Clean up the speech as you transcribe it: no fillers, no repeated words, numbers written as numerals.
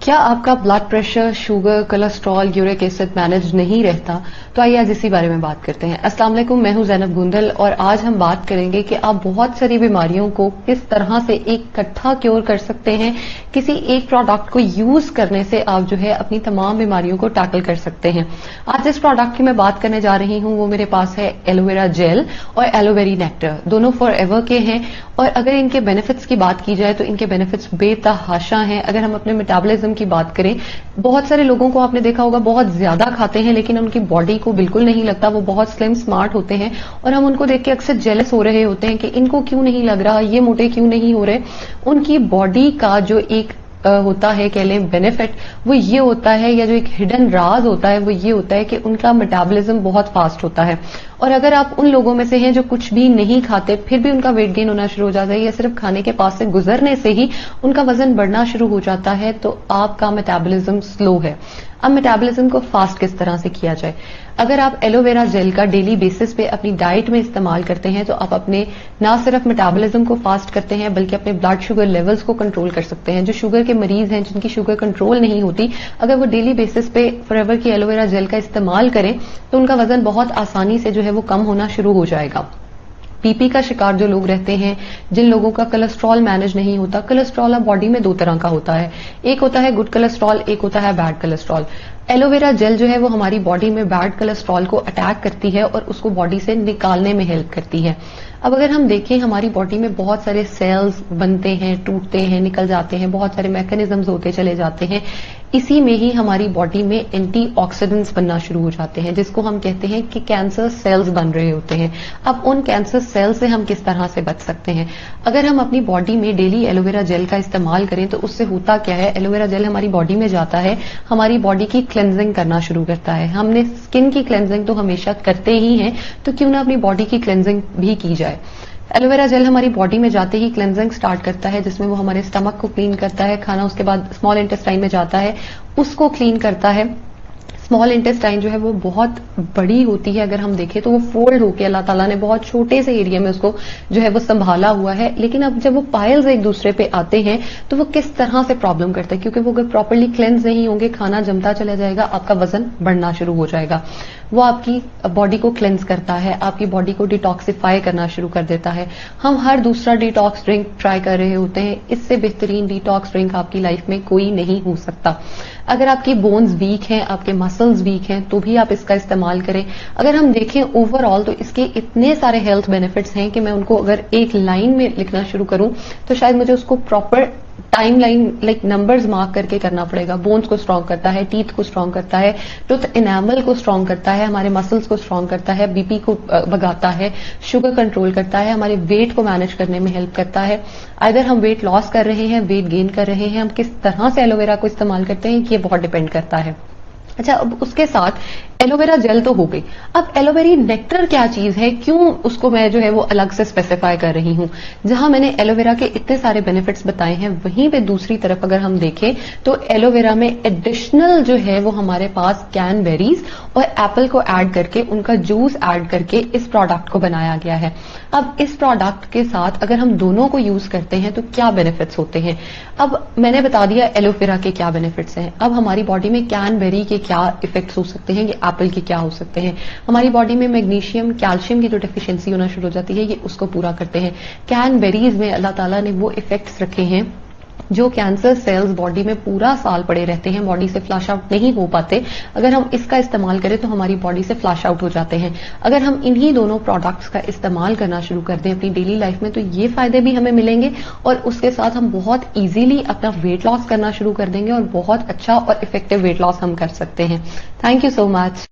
क्या आपका blood pressure, sugar, cholesterol, uric acid manage नहीं रहता? तो आइए आज इसी बारे में बात करते हैं। अस्सलाम वालेकुम, मैं हूं ज़ैनब गुंदल और आज हम बात करेंगे कि आप बहुत सारी बीमारियों को किस तरह से इकट्ठा क्योर कर सकते हैं। किसी एक प्रोडक्ट को यूज करने से आप जो है अपनी तमाम बीमारियों को टैकल कर सकते हैं। आज जिस प्रोडक्ट की मैं बात करने जा रही हूं वो मेरे पास है एलोवेरा जेल और एलोवेरी नेक्टर। दोनों फॉर एवर के हैं और अगर इनके बेनिफिट्स की बात की जाए तो इनके बेनिफिट्स बेतहाशा हैं। अगर हम अपने मेटाबॉलिज्म की बात करें, बहुत सारे लोगों को आपने देखा होगा बहुत ज्यादा खाते हैं लेकिन उनकी बॉडी को बिल्कुल नहीं लगता, वो बहुत स्लिम स्मार्ट होते हैं और हम उनको देख के अक्सर जेलस हो रहे होते हैं कि इनको क्यों नहीं लग रहा, ये मोटे क्यों नहीं हो रहे। उनकी बॉडी का जो एक होता है कह लें बेनिफिट, वो ये होता है, या जो एक हिडन राज होता है वो ये होता है कि उनका मेटाबॉलिज्म बहुत फास्ट होता है। और अगर आप उन लोगों में से हैं जो कुछ भी नहीं खाते फिर भी उनका वेट गेन होना शुरू हो जाता है या सिर्फ खाने के पास से गुजरने से ही उनका वजन बढ़ना शुरू हो जाता है, तो आपका मेटाबॉलिज्म स्लो है। अब मेटाबॉलिज्म को फास्ट किस तरह से किया जाए? अगर आप एलोवेरा जेल का डेली बेसिस पे अपनी डाइट में इस्तेमाल करते हैं तो आप अपने ना सिर्फ मेटाबॉलिज्म को फास्ट करते हैं बल्कि अपने ब्लड शुगर लेवल्स को कंट्रोल कर सकते हैं। जो शुगर के मरीज हैं जिनकी शुगर कंट्रोल नहीं होती, अगर वो डेली बेसिस पे फॉरएवर की एलोवेरा जेल का इस्तेमाल करें तो उनका वजन बहुत आसानी से जो है वो कम होना शुरू हो जाएगा। बीपी का शिकार जो लोग रहते हैं, जिन लोगों का कोलेस्ट्रॉल मैनेज नहीं होता, कोलेस्ट्रॉल अब बॉडी में दो तरह का होता है, एक होता है गुड कोलेस्ट्रॉल, एक होता है बैड कोलेस्ट्रॉल। एलोवेरा जेल जो है वो हमारी बॉडी में बैड कोलेस्ट्रॉल को अटैक करती है और उसको बॉडी से निकालने में हेल्प करती है। अब अगर हम देखें, हमारी बॉडी में बहुत सारे सेल्स बनते हैं, टूटते हैं, निकल जाते हैं, बहुत सारे मैकेनिज्म्स होते चले जाते हैं। इसी में ही हमारी बॉडी में एंटीऑक्सीडेंट्स बनना शुरू हो जाते हैं जिसको हम कहते हैं कि कैंसर सेल्स बन रहे होते हैं। अब उन कैंसर सेल से हम किस तरह से बच सकते हैं? अगर हम अपनी बॉडी में डेली एलोवेरा जेल का इस्तेमाल करें तो उससे होता क्या है, एलोवेरा जेल हमारी बॉडी में जाता है, हमारी बॉडी की क्लेंजिंग करना शुरू करता है। हमने स्किन की क्लेंजिंग तो हमेशा करते ही हैं, तो क्यों ना अपनी बॉडी की क्लेंजिंग भी की जाए। एलोवेरा जेल हमारी बॉडी में जाते ही क्लेंजिंग स्टार्ट करता है जिसमें वो हमारे स्टमक को क्लीन करता है, खाना उसके बाद स्मॉल इंटेस्टाइन में जाता है उसको क्लीन करता है। स्मॉल इंटेस्टाइन जो है वो बहुत बड़ी होती है, अगर हम देखें तो वो फोल्ड होकर अल्लाह ताला ने बहुत छोटे से एरिया में उसको जो है वो संभाला हुआ है। लेकिन अब जब वो पाइल्स एक दूसरे पे आते हैं तो वो किस तरह से प्रॉब्लम करता है, क्योंकि वो अगर प्रॉपर्ली क्लेंस नहीं होंगे, खाना जमता चला जाएगा, आपका वजन बढ़ना शुरू हो जाएगा। वो आपकी बॉडी को क्लेंस करता है, आपकी बॉडी को डिटॉक्सिफाई करना शुरू कर देता है। हम हर दूसरा डिटॉक्स ड्रिंक ट्राई कर रहे होते हैं, इससे बेहतरीन डिटॉक्स ड्रिंक आपकी लाइफ में कोई नहीं हो सकता। अगर आपकी बोन्स वीक हैं, आपके मसल्स वीक हैं, तो भी आप इसका इस्तेमाल करें। अगर हम देखें ओवरऑल तो इसके इतने सारे हेल्थ बेनिफिट्स हैं कि मैं उनको अगर एक लाइन में लिखना शुरू करूं तो शायद मुझे उसको proper time line like numbers mark करके करना पड़ेगा। बोन्स को स्ट्रांग करता है, टीथ को स्ट्रांग करता है, टूथ इनेमल को स्ट्रांग करता है, हमारे मसल्स को स्ट्रांग करता है, बीपी को भगाता है, शुगर कंट्रोल करता है, हमारे वेट को मैनेज करने में हेल्प करता है। अगर हम वेट लॉस कर रहे हैं, वेट गेन कर रहे हैं, हम किस तरह से एलोवेरा को इस्तेमाल करते हैं ये बहुत डिपेंड करता है। अच्छा, अब उसके साथ एलोवेरा जेल तो हो गई, अब एलोवेरी नेक्टर क्या चीज है, क्यों उसको मैं जो है वो अलग से स्पेसिफाई कर रही हूं? जहां मैंने एलोवेरा के इतने सारे बेनिफिट्स बताए हैं, वहीं पे दूसरी तरफ अगर हम देखें तो एलोवेरा में एडिशनल जो है वो हमारे पास कैनबेरीज और एप्पल को ऐड करके, उनका जूस ऐड करके इस प्रोडक्ट को बनाया गया है। अब इस प्रोडक्ट के साथ अगर हम दोनों को यूज करते हैं तो क्या बेनिफिट्स होते हैं? अब मैंने बता दिया एलोवेरा के क्या बेनिफिट्स हैं। अब हमारी बॉडी में कैनबेरी के क्या इफेक्ट्स हो सकते हैं, ये एप्पल के क्या हो सकते हैं। हमारी बॉडी में मैग्नीशियम, कैल्शियम की जो डेफिशिएंसी होना शुरू हो जाती है, ये उसको पूरा करते हैं। कैनबेरीज में अल्लाह ताला ने वो इफेक्ट्स रखे हैं जो कैंसर सेल्स बॉडी में पूरा साल पड़े रहते हैं, बॉडी से फ्लश आउट नहीं हो पाते, अगर हम इसका इस्तेमाल करें तो हमारी बॉडी से फ्लश आउट हो जाते हैं। अगर हम इन्हीं दोनों प्रोडक्ट्स का इस्तेमाल करना शुरू कर दें अपनी डेली लाइफ में तो ये फायदे भी हमें मिलेंगे और उसके साथ हम बहुत इजीली अपना वेट लॉस करना शुरू कर देंगे और बहुत अच्छा और इफेक्टिव वेट लॉस हम कर सकते हैं। Thank you so much.